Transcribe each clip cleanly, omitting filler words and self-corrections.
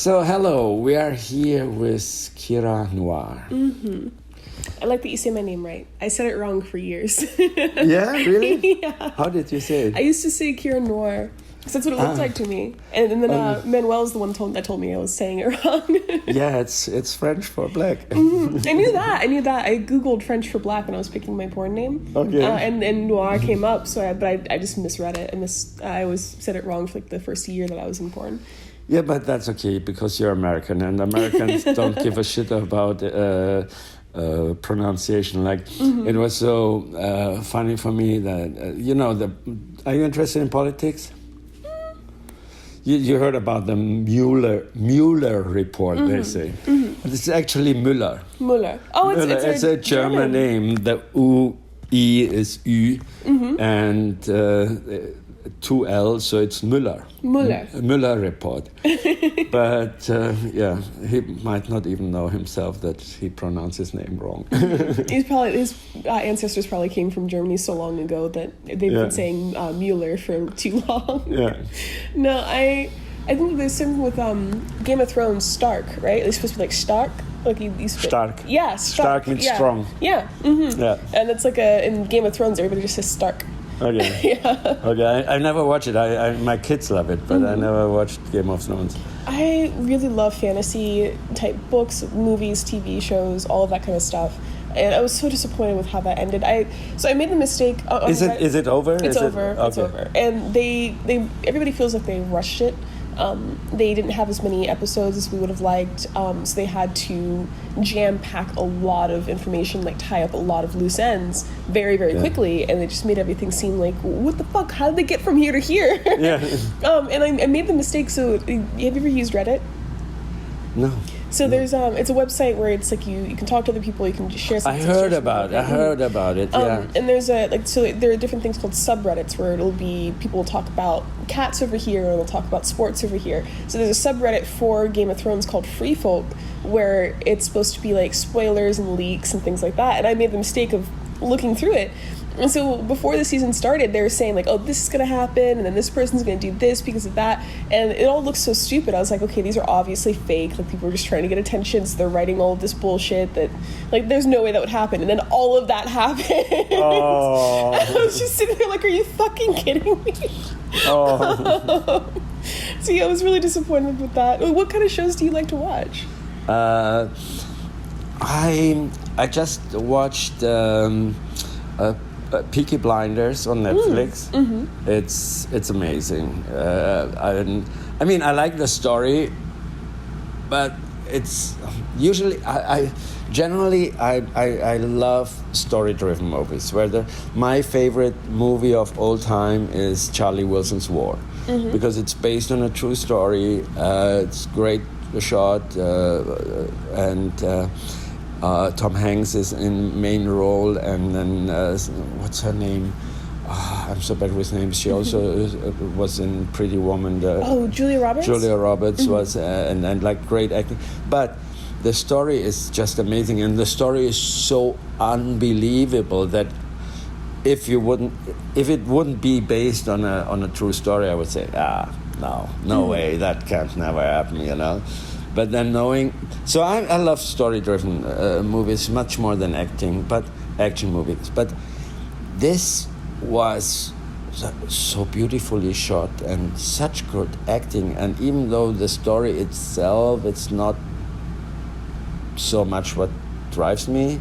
So, hello, we are here with Kira Noir. Mm-hmm. I like that you say my name right. I said it wrong for years. Yeah, really? Yeah. How did you say it? I used to say Kira Noir, because that's what it looked like to me. And then Manuel's the one that told me I was saying it wrong. Yeah, it's French for black. Mm-hmm. I knew that. I Googled French for black when I was picking my porn name. Okay. And Noir came up, so I just misread it. I always said it wrong for like the first year that I was in porn. Yeah, but that's okay, because you're American, and Americans don't give a shit about pronunciation. Like, It was so funny for me that, are you interested in politics? You heard about the Mueller report, they say. But it's actually Müller. Müller. Oh, it's a German name. The U-I is Ü, and two L, so it's Müller. Müller report. But he might not even know himself that he pronounced his name wrong. His ancestors probably came from Germany so long ago that they've been saying Mueller for too long. Yeah. No, I think there's something with Game of Thrones, Stark, right? It's supposed to be like Stark. Like Stark. Yeah, Stark. Stark means strong. Yeah. Mm-hmm. Yeah. And it's like in Game of Thrones, everybody just says Stark. Okay. Yeah. Okay. I never watch it. My kids love it, but I never watched Game of Thrones. I really love fantasy type books, movies, TV shows, all of that kind of stuff. And I was so disappointed with how that ended. I made the mistake. Is it over? It's over. It's over. And everybody feels like they rushed it. They didn't have as many episodes as we would have liked, so they had to jam-pack a lot of information, like tie up a lot of loose ends very, very quickly, and they just made everything seem like, what the fuck, how did they get from here to here? Yeah. And I made the mistake, so have you ever used Reddit? No. So there's it's a website where it's like you can talk to other people, you can just share something. I heard about it. Yeah. And there's there are different things called subreddits where it'll be people will talk about cats over here and they'll talk about sports over here. So there's a subreddit for Game of Thrones called Free Folk where it's supposed to be like spoilers and leaks and things like that. And I made the mistake of looking through it. And so before the season started, they were saying like, oh, this is going to happen, and then this person's going to do this because of that. And it all looks so stupid. I was like, okay, these are obviously fake. Like, people are just trying to get attention, so they're writing all of this bullshit that, like, there's no way that would happen. And then all of that happened. Oh. I was just sitting there like, are you fucking kidding me? Oh. So yeah, I was really disappointed with that. What kind of shows do you like to watch? I just watched Peaky Blinders on Netflix. It's amazing. I mean, I like the story, but it's usually I love story-driven movies. My favorite movie of all time is Charlie Wilson's War, because it's based on a true story. It's great shot and. Tom Hanks is in main role, and then what's her name? I'm so bad with names. She also was in Pretty Woman. Julia Roberts. Julia Roberts was, and like great acting. But the story is just amazing, and the story is so unbelievable that if it wouldn't be based on a true story, I would say, no way, that can't never happen, But then so I love story-driven movies much more than action movies. But this was so beautifully shot and such good acting. And even though the story itself, it's not so much what drives me,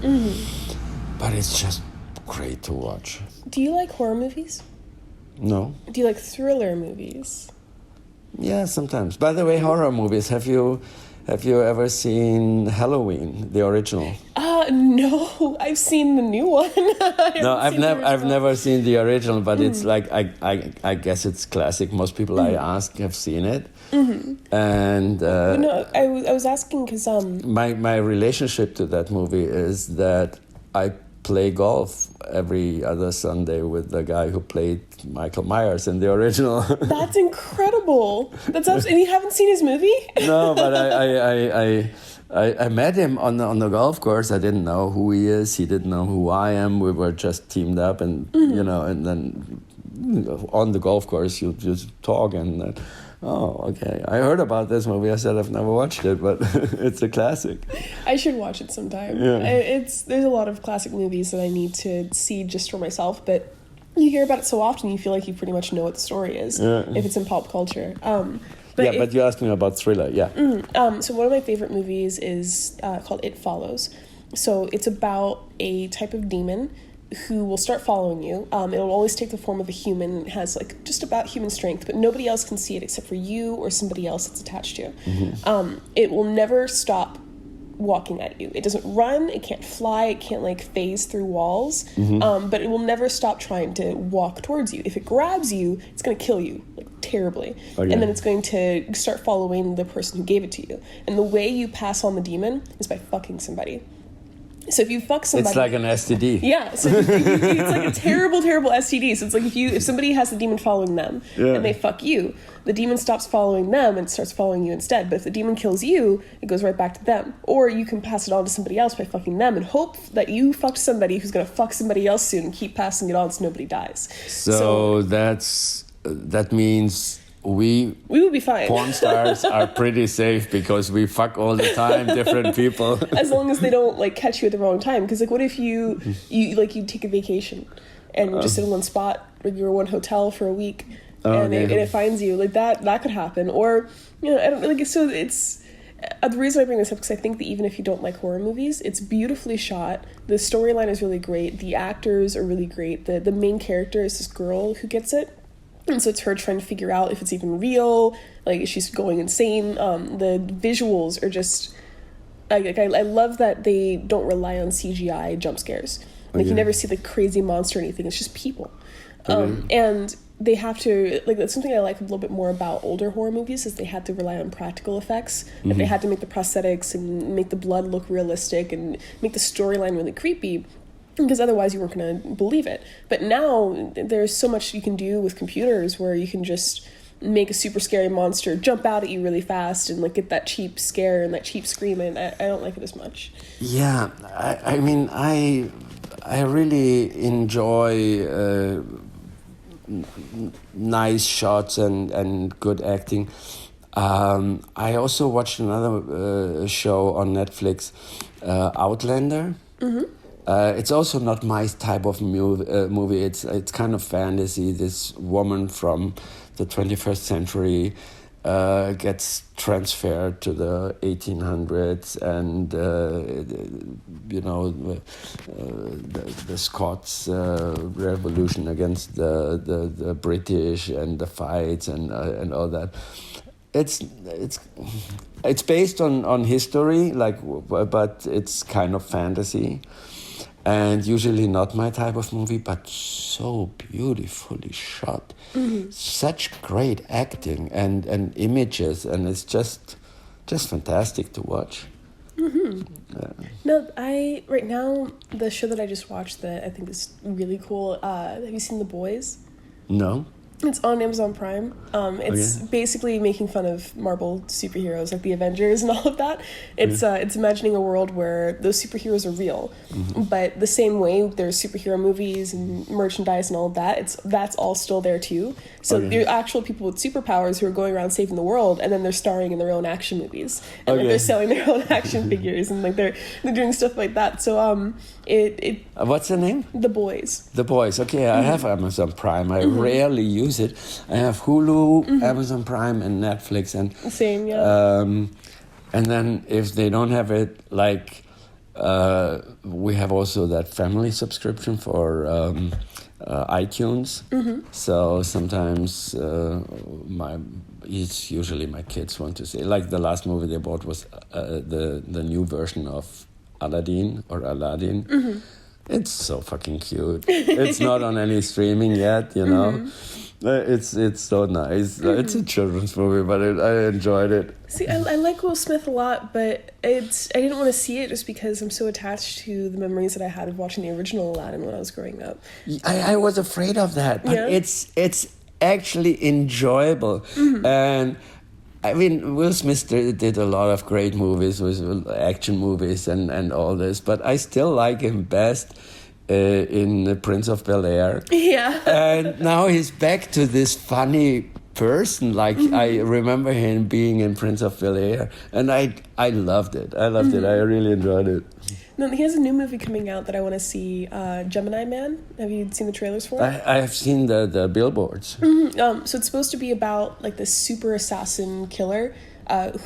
but it's just great to watch. Do you like horror movies? No. Do you like thriller movies? Yeah, sometimes. By the way, horror movies. Have you ever seen Halloween, the original? No, I've seen the new one. I've never seen the original, but it's like I guess it's classic. Most people I ask have seen it. And no, I was asking because my relationship to that movie is that I play golf every other Sunday with the guy who played Michael Myers in the original. That's incredible. And you haven't seen his movie? No, but I met him on the golf course. I didn't know who he is. He didn't know who I am. We were just teamed up, and and then on the golf course, you just talk and. Oh, okay. I heard about this movie. I said I've never watched it, but it's a classic. I should watch it sometime. Yeah. There's a lot of classic movies that I need to see just for myself, but you hear about it so often, you feel like you pretty much know what the story is if it's in pop culture. But you asked me about thriller, yeah. So one of my favorite movies is called It Follows. So it's about a type of demon who will start following you. It'll always take the form of a human. It has like just about human strength, but nobody else can see it except for you or somebody else it's attached to. It will never stop walking at you. It doesn't run, it can't fly, it can't like phase through walls, but it will never stop trying to walk towards you. If it grabs you, it's going to kill you like terribly. And then it's going to start following the person who gave it to you. And the way you pass on the demon is by fucking somebody. So if you fuck somebody, it's like an STD. Yeah, so it's like a terrible, terrible STD. So it's like if somebody has the demon following them and they fuck you, the demon stops following them and starts following you instead. But if the demon kills you, it goes right back to them. Or you can pass it on to somebody else by fucking them and hope that you fucked somebody who's gonna fuck somebody else soon and keep passing it on so nobody dies. So that means. We would be fine. Porn stars are pretty safe because we fuck all the time, different people. As long as they don't like catch you at the wrong time. Because like, what if you take a vacation and you're just in one spot, or you're in one hotel for a week, and it finds you like that could happen. Or I don't like. So it's the reason I bring this up because I think that even if you don't like horror movies, it's beautifully shot. The storyline is really great. The actors are really great. The main character is this girl who gets it. And so it's her trying to figure out if it's even real, like she's going insane. The visuals are just, I love that they don't rely on CGI jump scares. Like you never see the crazy monster or anything. It's just people. And they have to, like that's something I like a little bit more about older horror movies is they had to rely on practical effects. Like they had to make the prosthetics and make the blood look realistic and make the storyline really creepy. Because otherwise you weren't going to believe it. But now there's so much you can do with computers where you can just make a super scary monster jump out at you really fast and like get that cheap scare and that cheap scream, and I don't like it as much. Yeah, I mean I really enjoy nice shots and good acting. I also watched another show on Netflix, Outlander. It's also not my type of movie. It's kind of fantasy. This woman from the 21st century gets transferred to the 1800s, and the Scots revolution against the British and the fights and all that. It's based on history, but it's kind of fantasy. And usually not my type of movie, but so beautifully shot. Such great acting and images, and it's just fantastic to watch. No, right now the show that I just watched that I think is really cool. Have you seen The Boys? No. It's on Amazon Prime. It's basically making fun of Marvel superheroes like the Avengers and all of that. It's imagining a world where those superheroes are real, but the same way there's superhero movies and merchandise and all of that. That's all still there too. So there are actual people with superpowers who are going around saving the world, and then they're starring in their own action movies, and like, they're selling their own action figures, and like they're doing stuff like that. So what's the name? The Boys. The Boys. Okay, I have Amazon Prime. I rarely use it. I have Hulu, Amazon Prime, and Netflix, and same, yeah. And then if they don't have it, like we have also that family subscription for iTunes. So sometimes it's usually my kids want to see. Like the last movie they bought was the new version of Aladdin. It's so fucking cute. It's not on any streaming yet, you know. It's so nice. It's a children's movie, but I enjoyed it. See, I like Will Smith a lot, but I didn't want to see it just because I'm so attached to the memories that I had of watching the original Aladdin when I was growing up. I was afraid of that, but it's actually enjoyable. And I mean, Will Smith did a lot of great movies, with action movies and all this, but I still like him best in Prince of Bel-Air. Yeah. And now he's back to this funny person. Like, I remember him being in Prince of Bel-Air, and I loved it. I loved it. I really enjoyed it. No, he has a new movie coming out that I want to see, Gemini Man. Have you seen the trailers for it? I have seen the billboards. So it's supposed to be about like this super assassin killer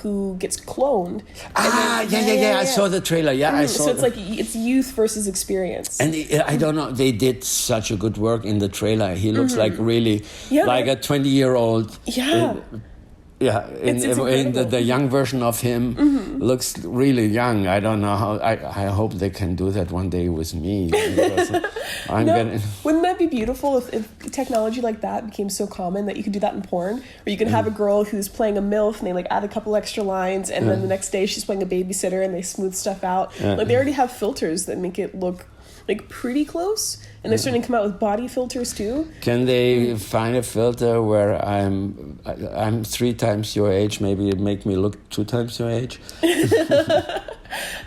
who gets cloned. Yeah. I saw the trailer. Yeah, I saw. So it's like it's youth versus experience. And I don't know. They did such a good work in the trailer. He looks like really like a 20-year-old. Yeah. In the young version of him looks really young. I don't know how. I hope they can do that one day with me. Wouldn't that be beautiful if technology like that became so common that you could do that in porn, where you could have a girl who's playing a MILF and they like add a couple extra lines, and then the next day she's playing a babysitter and they smooth stuff out. Like they already have filters that make it look like pretty close, and they're starting to come out with body filters too. Can they find a filter where I'm 3 times your age? Maybe it make me look 2 times your age.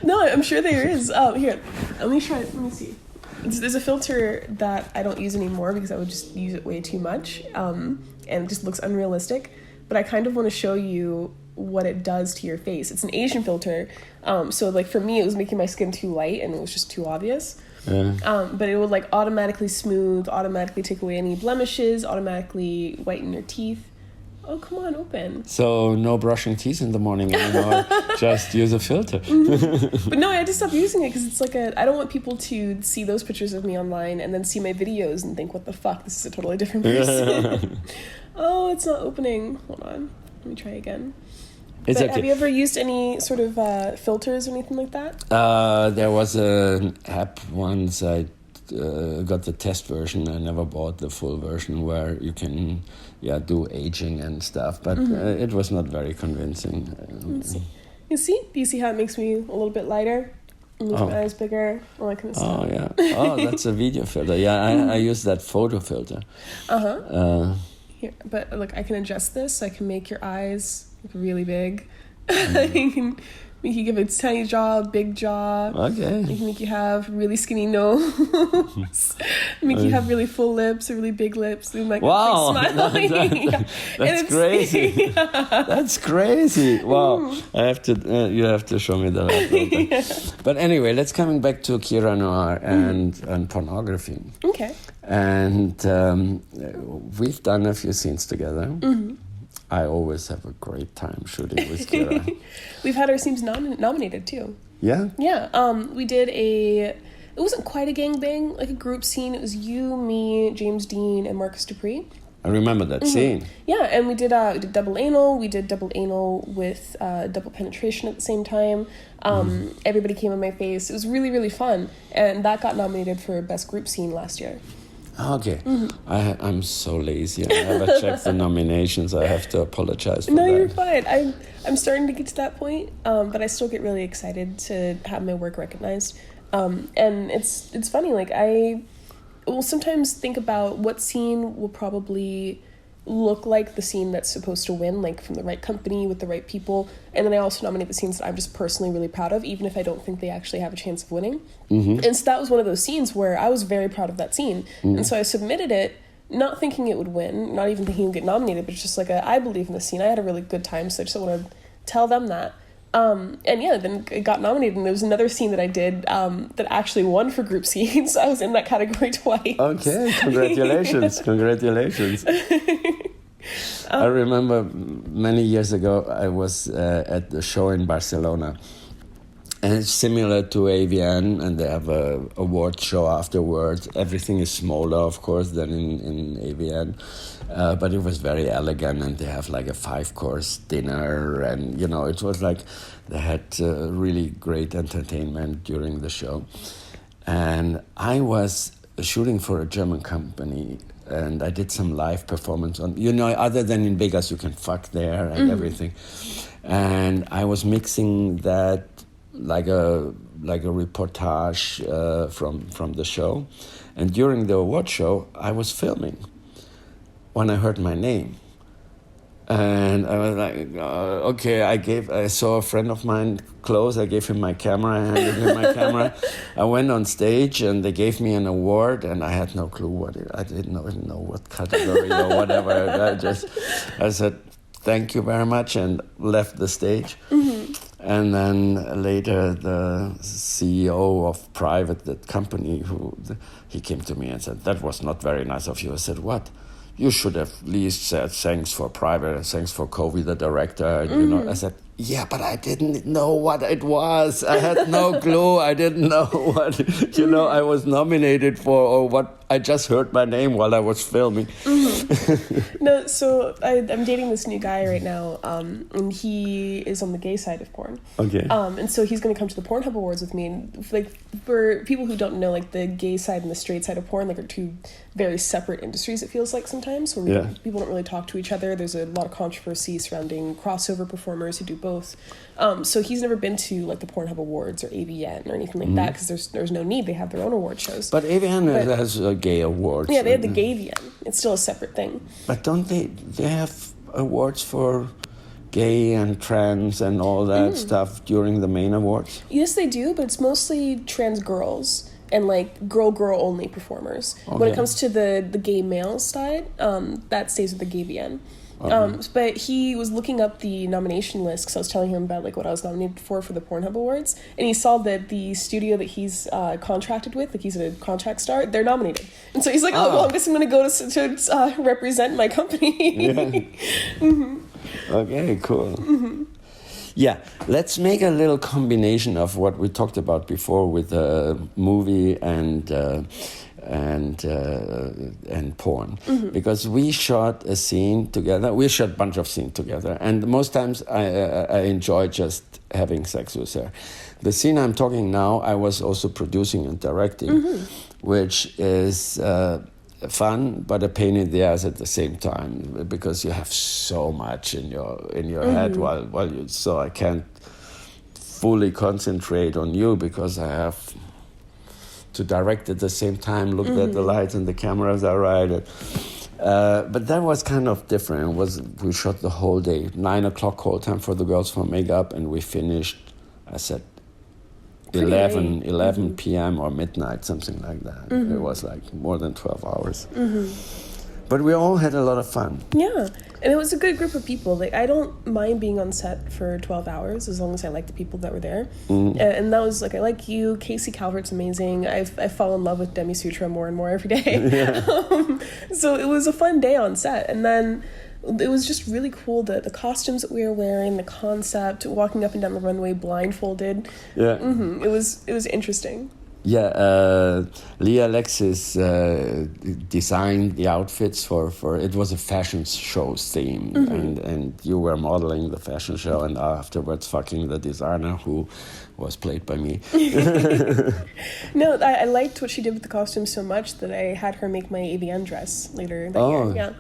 No, I'm sure there is. Here, let me try. Let me see. There's a filter that I don't use anymore because I would just use it way too much, and it just looks unrealistic. But I kind of want to show you what it does to your face. It's an Asian filter, so like for me, it was making my skin too light and it was just too obvious. But it would like automatically smooth, automatically take away any blemishes, automatically whiten your teeth. Oh, come on, open. So no brushing teeth in the morning anymore. Just use a filter. But no, I had to stop using it because it's like I don't want people to see those pictures of me online and then see my videos and think, what the fuck, this is a totally different person. Oh, it's not opening. Hold on. Let me try again. It's okay. Have you ever used any sort of filters or anything like that? There was an app once. I got the test version. I never bought the full version where you can do aging and stuff, but it was not very convincing. Let's see. You see? Do you see how it makes me a little bit lighter? Makes my eyes bigger, all that kind of stuff. Oh, yeah. Oh, that's a video filter. Yeah, I use that photo filter. Here, but look, I can adjust this so I can make your eyes look really big. You can give a tiny jaw, big jaw. Okay. You can make you have really skinny nose. Make you have really full lips or really big lips. And like wow, smile. that's crazy. That's crazy. Wow, I have to. You have to show me that. But anyway, let's coming back to Kira Noir and pornography. Okay. And we've done a few scenes together. I always have a great time shooting with Kira. We've had our scenes nominated too. Yeah? Yeah. We did it wasn't quite a gangbang, like a group scene. It was you, me, James Dean, and Marcus Dupree. I remember that scene. Yeah, and we did double anal. We did double anal with double penetration at the same time. Everybody came in my face. It was really, really fun. And that got nominated for Best Group Scene last year. Okay. I'm so lazy. I never checked the nominations. I have to apologize for that. No, you're fine. I'm starting to get to that point, but I still get really excited to have my work recognized. And it's funny, like I will sometimes think about what scene will probably look like the scene that's supposed to win, like from the right company with the right people, and then I also nominate the scenes that I'm just personally really proud of, even if I don't think they actually have a chance of winning. And so that was one of those scenes where I was very proud of that scene, and so I submitted it not thinking it would win, not even thinking it would get nominated, but just like I believe in the scene. I had a really good time, so I just want to tell them that. And yeah, then it got nominated, and there was another scene that I did that actually won for group scenes. I was in that category twice. Okay, congratulations, congratulations. I remember many years ago I was at the show in Barcelona, and it's similar to AVN, and they have a award show afterwards. Everything is smaller, of course, than in AVN. But it was very elegant, and they have like a 5-course dinner, and it was like they had really great entertainment during the show. And I was shooting for a German company, and I did some live performance on, other than in Vegas, you can fuck there and everything. And I was mixing that like a reportage from the show, and during the award show, I was filming. When I heard my name, And I was like, okay, I saw a friend of mine close, I gave him my camera, I handed him my camera. I went on stage and they gave me an award and I had no clue I didn't even know what category or whatever. I said, thank you very much, and left the stage. Mm-hmm. And then later the CEO of that company, he came to me and said, that was not very nice of you. I said, what? You should have at least said thanks for private and thanks for Covey, the director. And, you know, I said, yeah, but I didn't know what it was. I had no clue. I didn't know what, I was nominated for, or what. I just heard my name while I was filming. Mm-hmm. No, so I'm dating this new guy right now, and he is on the gay side of porn. Okay. And so he's going to come to the Pornhub Awards with me. And like, for people who don't know, like the gay side and the straight side of porn, like, are two very separate industries. It feels like sometimes, where people don't really talk to each other. There's a lot of controversy surrounding crossover performers who do both. So he's never been to like the Pornhub Awards or AVN or anything like that, because there's no need. They have their own award shows. But AVN has gay awards. Yeah, they have the GayVN. It's still a separate thing. But don't they have awards for gay and trans and all that stuff during the main awards? Yes, they do, but it's mostly trans girls and like girl only performers. Okay. When it comes to the gay male side, that stays with the GayVN. But he was looking up the nomination list because I was telling him about like what I was nominated for the Pornhub Awards, and he saw that the studio that he's contracted with, like he's a contract star, they're nominated, and so he's like, well, I guess I'm going to go to represent my company. Yeah. Okay, cool. Yeah, let's make a little combination of what we talked about before with movie and porn, because we shot a scene together. We shot a bunch of scenes together, and most times I enjoy just having sex with her. The scene I'm talking now, I was also producing and directing, which is fun but a pain in the ass at the same time, because you have so much in your head while you. So I can't fully concentrate on you because I have to direct at the same time, look at the lights and the cameras are right. But that was kind of different. We shot the whole day, 9 o'clock call time for the girls for makeup, and we finished, I said, 11 p.m. or midnight, something like that. It was like more than 12 hours. But we all had a lot of fun. Yeah, and it was a good group of people. Like, I don't mind being on set for 12 hours as long as I like the people that were there. And that was like, I like you. Casey Calvert's amazing. I fall in love with Demi Sutra more and more every day. So it was a fun day on set. And then it was just really cool, the costumes that we were wearing, the concept, walking up and down the runway blindfolded. Yeah. It was interesting. Yeah, Leah Alexis designed the outfits for it was a fashion show theme, and you were modeling the fashion show and afterwards fucking the designer who was played by me. No, I liked what she did with the costume so much that I had her make my AVN dress later that year. Yeah.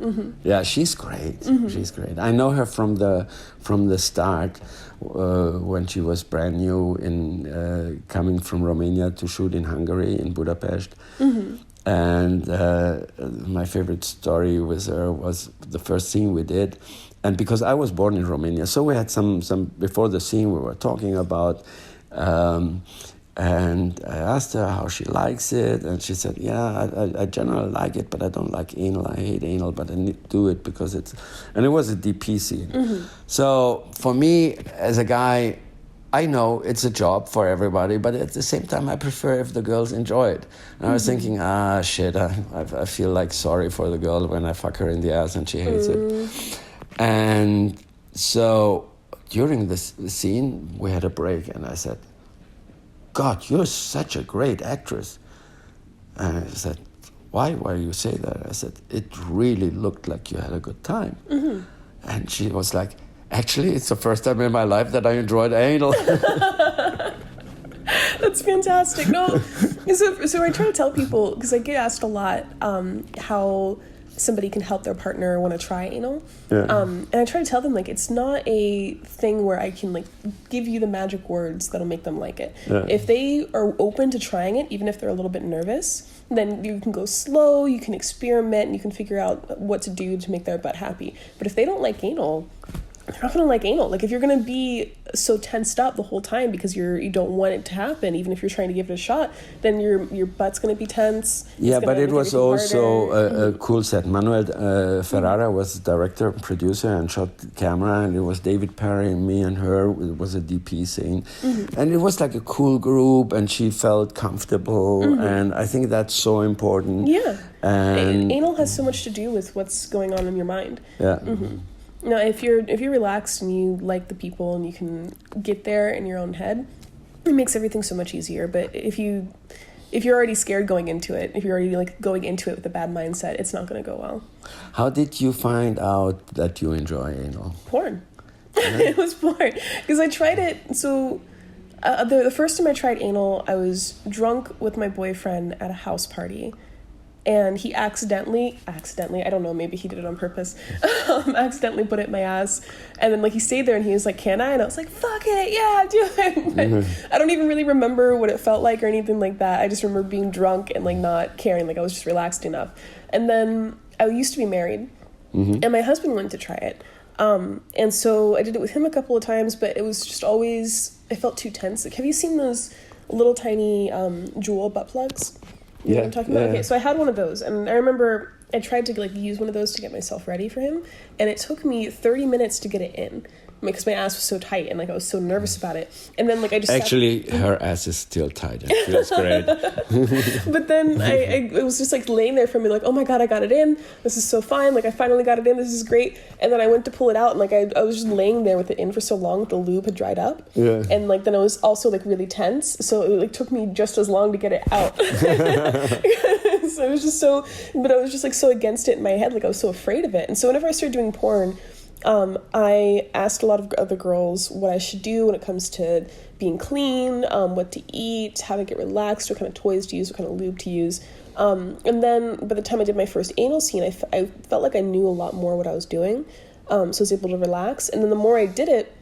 Yeah, she's great. She's great. I know her from the start. When she was brand new in coming from Romania to shoot in Hungary, in Budapest. And my favorite story with her was the first scene we did. And because I was born in Romania, so we had some before the scene we were talking about, and I asked her how she likes it, and she said, yeah, I generally like it, but I don't like anal. I hate anal, but I need to do it because and it was a DP scene. So for me, as a guy, I know it's a job for everybody, but at the same time, I prefer if the girls enjoy it. And I was thinking, shit, I feel like sorry for the girl when I fuck her in the ass and she hates it. And so during this scene, we had a break, and I said, God, you're such a great actress. And I said, why you say that? I said, it really looked like you had a good time. And she was like, actually, it's the first time in my life that I enjoyed anal. That's fantastic. No, so I try to tell people, because I get asked a lot how somebody can help their partner want to try anal. And I try to tell them, like, it's not a thing where I can, like, give you the magic words that'll make them like it. If they are open to trying it, even if they're a little bit nervous, then you can go slow, you can experiment, and you can figure out what to do to make their butt happy. But if they don't like anal, they're not gonna like anal. Like, if you're gonna be so tensed up the whole time because you don't want it to happen, even if you're trying to give it a shot, then your butt's gonna be tense. Yeah, but it was also a cool set. Manuel Ferrara was the director and producer and shot the camera, and it was David Perry and me and her. It was a DP scene. And it was like a cool group, and she felt comfortable, and I think that's so important. Yeah. And anal has so much to do with what's going on in your mind. Yeah. Now, if you're relaxed and you like the people and you can get there in your own head, it makes everything so much easier. But if you're already scared going into it, if you're already like going into it with a bad mindset, it's not going to go well. How did you find out that you enjoy anal? Porn. It was porn because I tried it. So the first time I tried anal, I was drunk with my boyfriend at a house party. And he accidentally, I don't know, maybe he did it on purpose, accidentally put it in my ass. And then, like, he stayed there and he was like, can I? And I was like, fuck it, yeah, do it. But I don't even really remember what it felt like or anything like that. I just remember being drunk and, like, not caring. Like, I was just relaxed enough. And then I used to be married, and my husband wanted to try it. And so I did it with him a couple of times, but it was just always, I felt too tense. Like, have you seen those little tiny jewel butt plugs? You know what I'm talking about? Okay, so I had one of those, and I remember I tried to like use one of those to get myself ready for him, and it took me 30 minutes to get it in because my ass was so tight and like I was so nervous about it. And then like I just her ass is still tight. It feels great. But then I was just like laying there for me like, oh my god, I got it in. This is so fine. Like I finally got it in. This is great. And then I went to pull it out and like I was just laying there with it in for so long the lube had dried up. Yeah. And like then I was also like really tense, so it like took me just as long to get it out. So it was just so, but I was just like so against it in my head, like I was so afraid of it. And so whenever I started doing porn, I asked a lot of other girls what I should do when it comes to being clean, what to eat, how to get relaxed, what kind of toys to use, what kind of lube to use. And then by the time I did my first anal scene, I felt like I knew a lot more what I was doing. So I was able to relax. And then the more I did it,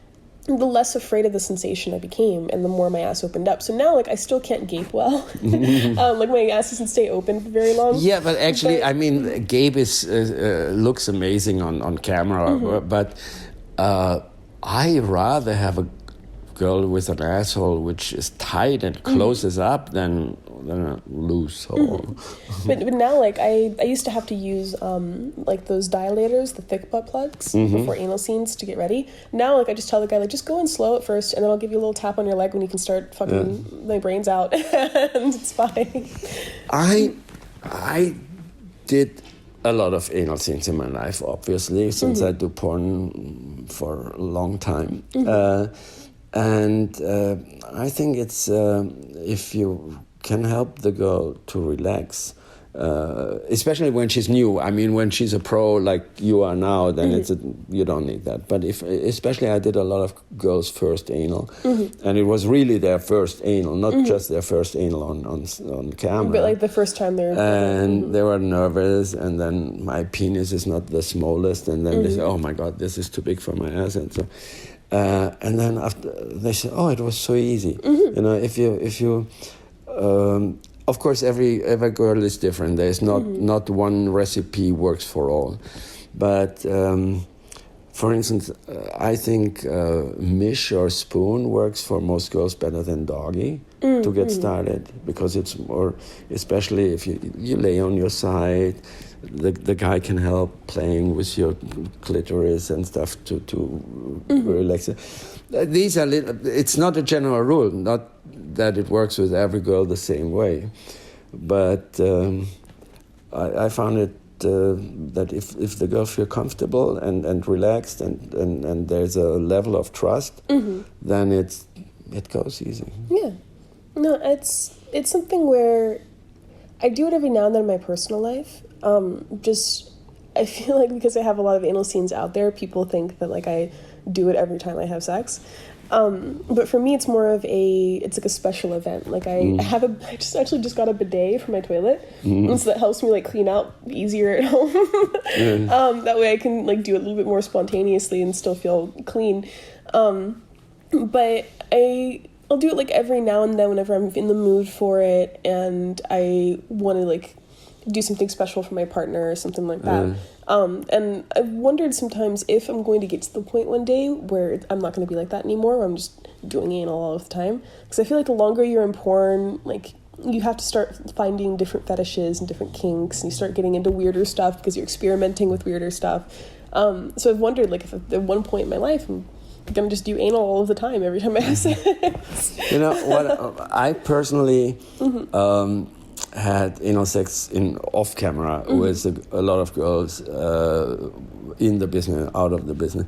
the less afraid of the sensation I became, and the more my ass opened up. So now, like, I still can't gape well. Like, my ass doesn't stay open for very long. Yeah, but actually, I mean, gape is looks amazing on camera, but I rather have a girl with an asshole which is tight and closes up than a loose hole. But now, like, I used to have to use, like, those dilators, the thick butt plugs, before anal scenes to get ready. Now, like, I just tell the guy, like, just go in slow at first, and then I'll give you a little tap on your leg when you can start fucking my brains out, and it's fine. I did a lot of anal scenes in my life, obviously, since I do porn for a long time. And I think it's if you can help the girl to relax, especially when she's new. I mean, when she's a pro like you are now, then you don't need that. But especially I did a lot of girls' first anal, and it was really their first anal, not just their first anal on camera. But like the first time they were... And they were nervous, and then my penis is not the smallest, and then they say, oh my God, this is too big for my ass, and so... and then after they said, "Oh, it was so easy." You know, if you, of course, every girl is different. There's not one recipe works for all, but for instance, I think mish or spoon works for most girls better than doggy to get started, because it's more, especially if you lay on your side. The guy can help playing with your clitoris and stuff to relax it. These are it's not a general rule, not that it works with every girl the same way, but I found it that if the girl feels comfortable and relaxed and there's a level of trust, then it goes easy. Yeah, no, it's something where I do it every now and then in my personal life. I feel like because I have a lot of anal scenes out there, people think that like I do it every time I have sex. But for me, it's more of it's like a special event. Like I just got a bidet for my toilet, and so that helps me like clean out easier at home. That way I can like do it a little bit more spontaneously and still feel clean. But I'll do it like every now and then whenever I'm in the mood for it and I want to like do something special for my partner or something like that. And I've wondered sometimes if I'm going to get to the point one day where I'm not going to be like that anymore, where I'm just doing anal all of the time. Because I feel like the longer you're in porn, like, you have to start finding different fetishes and different kinks, and you start getting into weirder stuff because you're experimenting with weirder stuff. So I've wondered, like, if at one point in my life I'm going to just do anal all of the time every time I have sex. You know, what I personally had anal sex off camera with a lot of girls in the business, out of the business,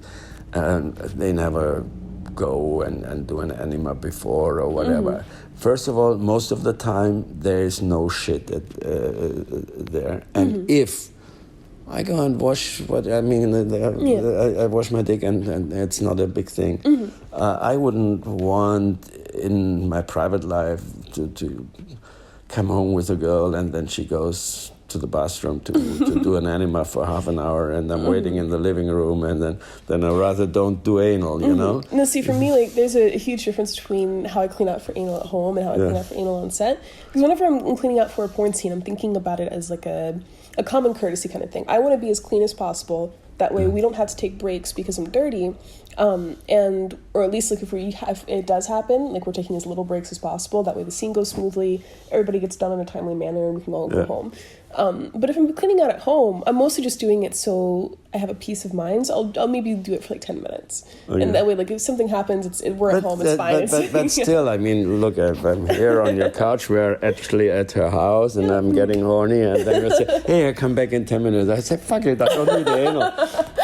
and they never go and do an enema before or whatever. First of all, most of the time there is no shit there, and if I go and wash I wash my dick and it's not a big thing. I wouldn't want in my private life to come home with a girl and then she goes to the bathroom to do an enema for half an hour and I'm waiting in the living room and then I rather don't do anal, you know? No, see, for me, like, there's a huge difference between how I clean out for anal at home and how I clean out for anal on set. Because whenever I'm cleaning out for a porn scene, I'm thinking about it as like a common courtesy kind of thing. I want to be as clean as possible. That way we don't have to take breaks because I'm dirty. Or at least like if it does happen, like we're taking as little breaks as possible. That way the scene goes smoothly, everybody gets done in a timely manner, and we can all go home. But if I'm cleaning out at home, I'm mostly just doing it so I have a peace of mind. So I'll maybe do it for like 10 minutes. And that way, like, if something happens, we're at home, it's fine. But still, I mean, look, I'm here on your couch, we're actually at her house, and I'm getting horny, and then you say, hey, I come back in 10 minutes. I say, fuck it, I don't need anal.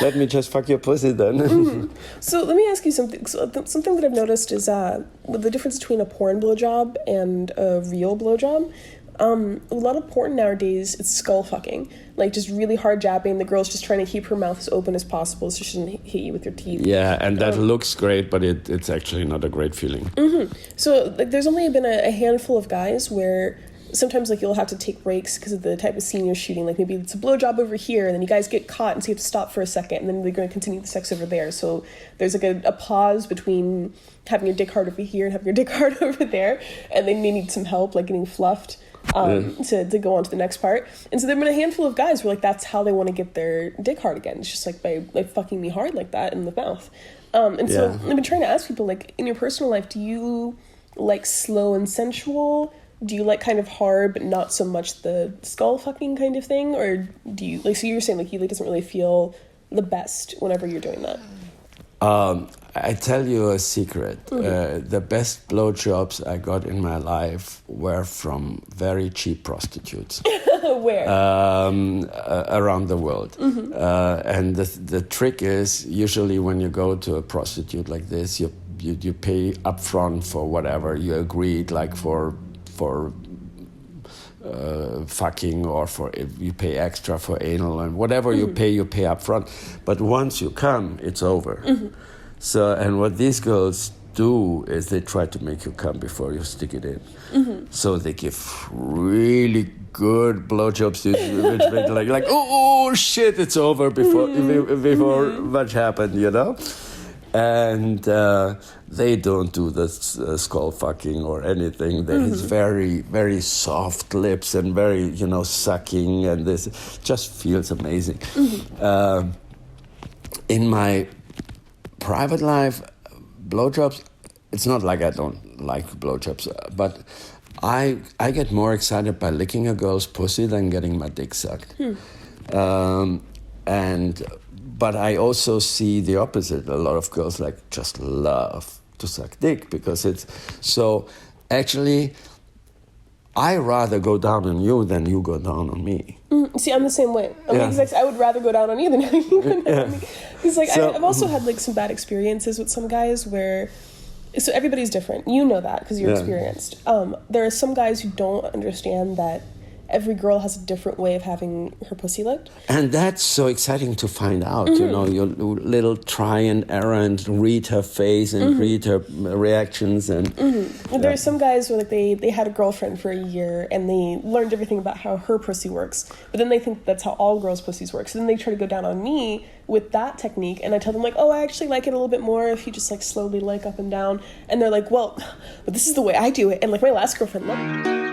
Let me just fuck your pussy then. So let me ask you something. So something that I've noticed is the difference between a porn blowjob and a real blowjob. A lot of porn nowadays, it's skull fucking, like just really hard jabbing. The girl's just trying to keep her mouth as open as possible so she doesn't hit you with her teeth. Yeah, and that looks great, but it's actually not a great feeling. So like, there's only been a handful of guys where sometimes like you'll have to take breaks because of the type of scene you're shooting. Like maybe it's a blowjob over here, and then you guys get caught, and so you have to stop for a second, and then they're going to continue the sex over there. So there's like a pause between having your dick hard over here and having your dick hard over there, and then they need some help, like getting fluffed. To go on to the next part. And so there have been a handful of guys where like that's how they want to get their dick hard again. It's just like by like fucking me hard like that in the mouth. So I've been trying to ask people, like, in your personal life, do you like slow and sensual? Do you like kind of hard but not so much the skull fucking kind of thing? Or do you like, so you're saying like he like doesn't really feel the best whenever you're doing that? I tell you a secret. The best blowjobs I got in my life were from very cheap prostitutes. Where? Around the world. And the trick is, usually when you go to a prostitute like this, you pay upfront for whatever you agreed, like for fucking, or for if you pay extra for anal, and whatever you pay up front. But once you come, it's over. So, and what these girls do is they try to make you come before you stick it in. So they give really good blowjobs, which make like oh shit, it's over before much happened, you know. And they don't do the skull fucking or anything. There's very, very soft lips and very, sucking, and this just feels amazing. In my private life, blowjobs, it's not like I don't like blowjobs, but I get more excited by licking a girl's pussy than getting my dick sucked. But I also see the opposite. A lot of girls just love to suck dick because it's so. Actually, I rather go down on you than you go down on me. See, I'm the same way. I would rather go down on you than you go down on me. Because I've also had some bad experiences with some guys where. So everybody's different. You know that because you're experienced. There are some guys who don't understand that every girl has a different way of having her pussy licked. And that's so exciting to find out, you know, your little try and error and read her face and read her reactions. And There are some guys where like they had a girlfriend for a year and they learned everything about how her pussy works, but then they think that's how all girls' pussies work. So then they try to go down on me with that technique, and I tell them like, oh, I actually like it a little bit more if you just like slowly like up and down. And they're like, well, but this is the way I do it. And like my last girlfriend loved it.